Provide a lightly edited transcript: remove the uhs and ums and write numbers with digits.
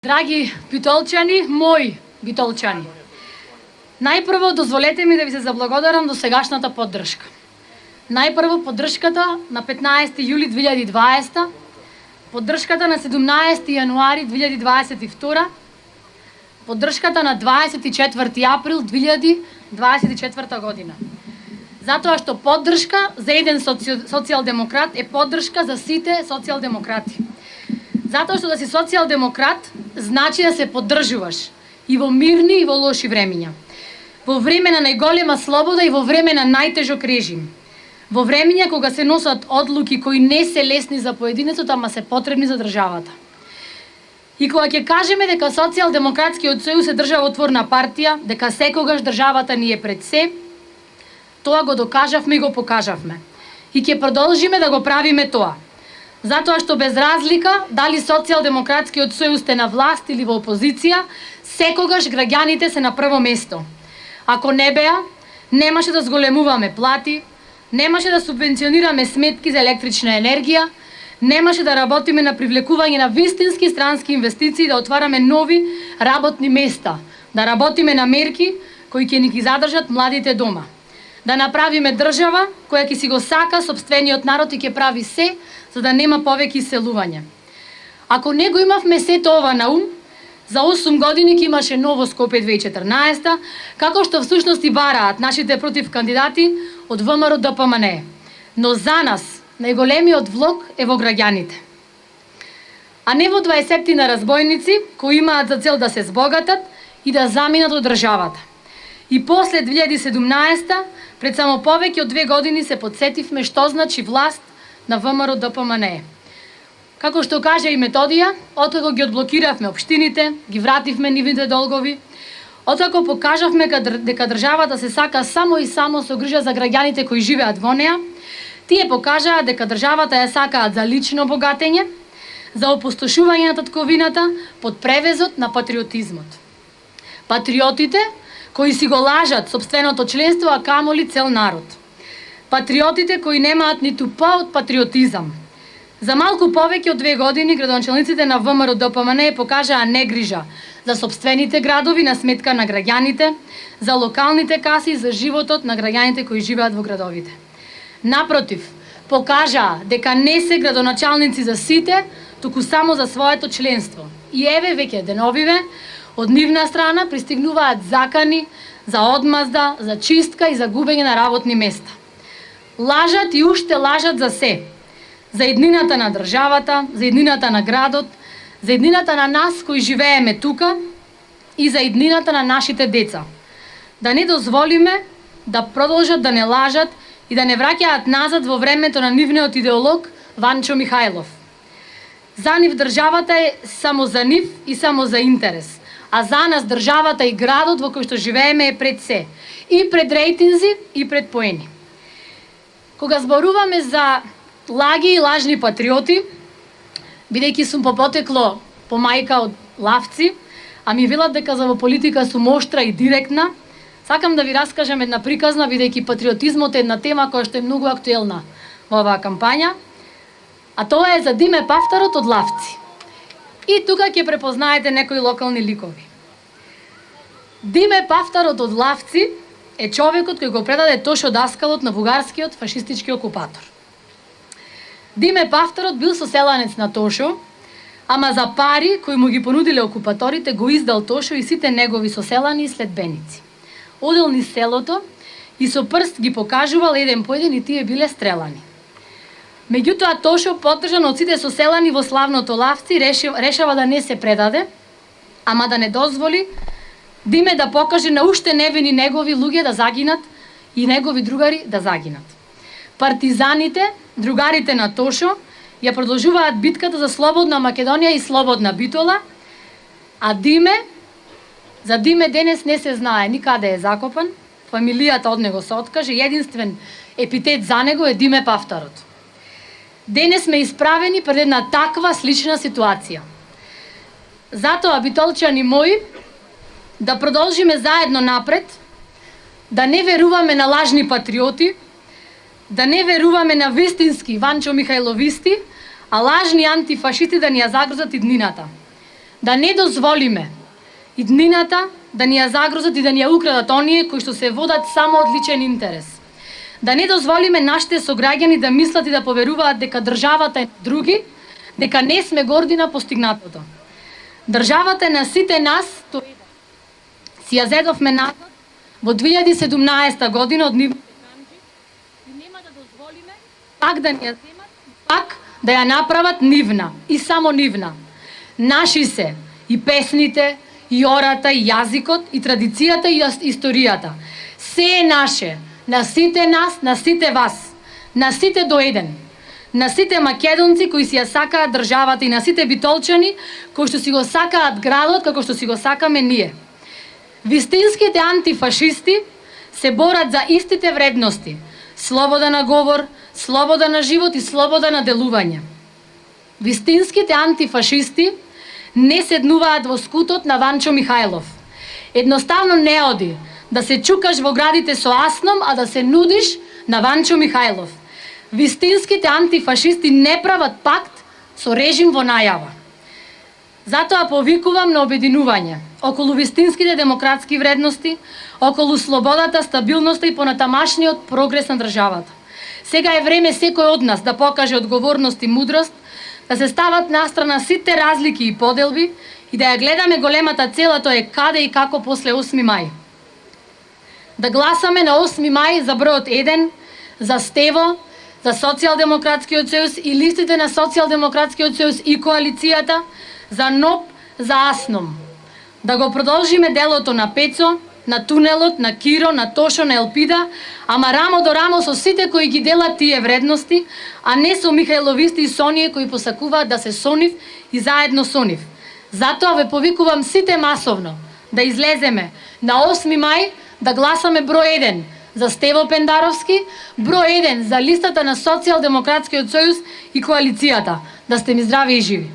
Драги битолчани, мои битолчани, најпрво дозволете ми да ви се заблагодарам до сегашната поддршка. Најпрво поддршката на 15 јули 2020, поддршката на 17 јануари 2022, поддршката на 24 април 2024 година. Затоа што поддршка за еден социјалдемократ е поддршка за сите социјалдемократи. Затоа што да си социјалдемократ значи да се поддржуваш и во мирни и во лоши времиња. Во време на најголема слобода и во време на најтежок режим. Во времиња кога се носат одлуки кои не се лесни за поединецот, ама се потребни за државата. И кога ќе кажеме дека Социјалдемократскиот сојуз е државотворна партија, дека секогаш државата ни е пред се, тоа го докажавме и го покажавме. И ќе продолжиме да го правиме тоа. Затоа што без разлика дали Социјалдемократскиот сојуз сте на власт или во опозиција, секогаш граѓаните се на прво место. Ако не беа, немаше да зголемуваме плати, немаше да субвенционираме сметки за електрична енергија, немаше да работиме на привлекување на вистински странски инвестиции, да отвараме нови работни места, да работиме на мерки кои ќе ни ги задржат младите дома. Да направиме држава која ќе си го сака сопствениот народ и ќе прави се за да нема повеќе иселување. Ако не го имавме сето ова на ум, за 8 години ќе имаше ново Скопје 2014, како што всушност и бараат нашите против кандидати од ВМРО ДПМНЕ. Но за нас најголемиот влог е во граѓаните. А не во 20 на разбойници кои имаат за цел да се збогатат и да заминат од државата. И после 2017, пред само повеќе од 2 години се подсетивме што значи власт на ВМРО ДПМНЕ. Како што кажа и Методија, откако ги одблокиравме општините, ги вративме нивните долгови, откако покажавме дека државата се сака само и само со грижа за граѓаните кои живеат во неа, тие покажаа дека државата ја сакаат за лично богатење, за опустошување на татковината под превезот на патриотизмот. Патриотите кои си го лажат сопственото членство, а камоли цел народ. Патриотите кои немаат ниту па од патриотизам. За малку повеќе од 2 години градоначалниците на ВМРО ДПМНЕ покажаа негрижа за сопствените градови на сметка на граѓаните, за локалните каси и за животот на граѓаните кои живеат во градовите. Напротив, покажаа дека не се градоначалници за сите, туку само за своето членство. И еве веќе деновиве од нивна страна пристигнуваат закани за одмазда, за чистка и за губење на работни места. Лажат и уште лажат за се. За еднината на државата, за еднината на градот, за еднината на нас кои живееме тука и за еднината на нашите деца. Да не дозволиме да продолжат да не лажат и да не враќаат назад во времето на нивниот идеолог Ванчо Михајлов. За нив државата е само за нив и само за интерес, а за нас државата и градот во кој што живееме е пред се, и пред рейтинзи и пред поени. Кога зборуваме за лаги и лажни патриоти, бидејќи сум по потекло по мајка од Лавци, а ми велат дека за во политика сум оштра и директна, сакам да ви раскажам една приказна, бидејќи патриотизмот е една тема која што е многу актуелна во оваа кампања, а тоа е за Диме Павтарот од Лавци. И тука ќе препознаете некои локални ликови. Диме Павтарот од Лавци е човекот кој го предаде Тошо Даскалот на бугарскиот фашистички окупатор. Диме Павтарот бил соселанец на Тошо, ама за пари кои му ги понудиле окупаторите го издал Тошо и сите негови соселани и следбеници. Одел низ селото и со прст ги покажувал еден по еден и тие биле стрелани. Меѓутоа Тошо, поддржан од сите соселани во славното Лавци, решава да не се предаде, ама да не дозволи Диме да покаже на уште невини негови луѓе да загинат и негови другари да загинат. Партизаните, другарите на Тошо, ја продолжуваат битката за слободна Македонија и слободна Битола, а за Диме денес не се знае ни каде е закопан, фамилијата од него се откаже, единствен епитет за него е Диме Павтарот. Денес сме исправени пред една таква слична ситуација. Затоа, битолчани мои, да продолжиме заедно напред, да не веруваме на лажни патриоти, да не веруваме на вистински Ванчо Михајловисти, а лажни антифашисти да ни ја загрозат иднината. да не дозволиме иднината да ни ја загрозат и да ни ја украдат оние кои што се водат само од личен интерес. Да не дозволиме нашите сограѓани да мислат и да поверуваат дека државата е други, дека не сме горди на постигнатото. Државата е на сите нас, си ја зедовме назад во 2017 година од нивните канџи и нема да дозволиме пак да ни ја земат, пак да ја направат нивна и само нивна. Наши се и песните, и ората, и јазикот, и традицијата, и историјата. Се е наше, на сите нас, на сите вас, на сите до еден. На сите македонци кои си ја сакаат државата и на сите битолчани кои што си го сакаат градот како што си го сакаме ние. Вистинските антифашисти се борат за истите вредности: слобода на говор, слобода на живот и слобода на делување. Вистинските антифашисти не седнуваат во скутот на Ванчо Михајлов. Едноставно не оди да се чукаш во градите со асном, а да се нудиш на Ванчо Михајлов. Вистинските антифашисти не прават пакт со режим во најава. Затоа повикувам на обединување околу вистинските демократски вредности, околу слободата, стабилноста и понатамашниот прогрес на државата. Сега е време секој од нас да покаже одговорност и мудрост, да се стават настрана сите разлики и поделби и да ја гледаме големата цел, а тоа е каде и како после 8 мај. Да гласаме на 8 мај за бројот 1, за Стево, за Социјалдемократскиот сојуз и листите на Социјалдемократскиот сојуз и коалицијата, за НОП, за АСНОМ. Да го продолжиме делото на Пецо, на Тунелот, на Киро, на Тошо, на Елпида, ама рамо до рамо со сите кои ги делат тие вредности, а не со Михајловисти и со оние кои посакуваат да се со нив и заедно со нив. Затоа ве повикувам сите масовно да излеземе на 8 мај да гласаме број 1 за Стево Пендаровски, број 1 за листата на Социјалдемократскиот сојуз и коалицијата. Да сте ми здрави и живи.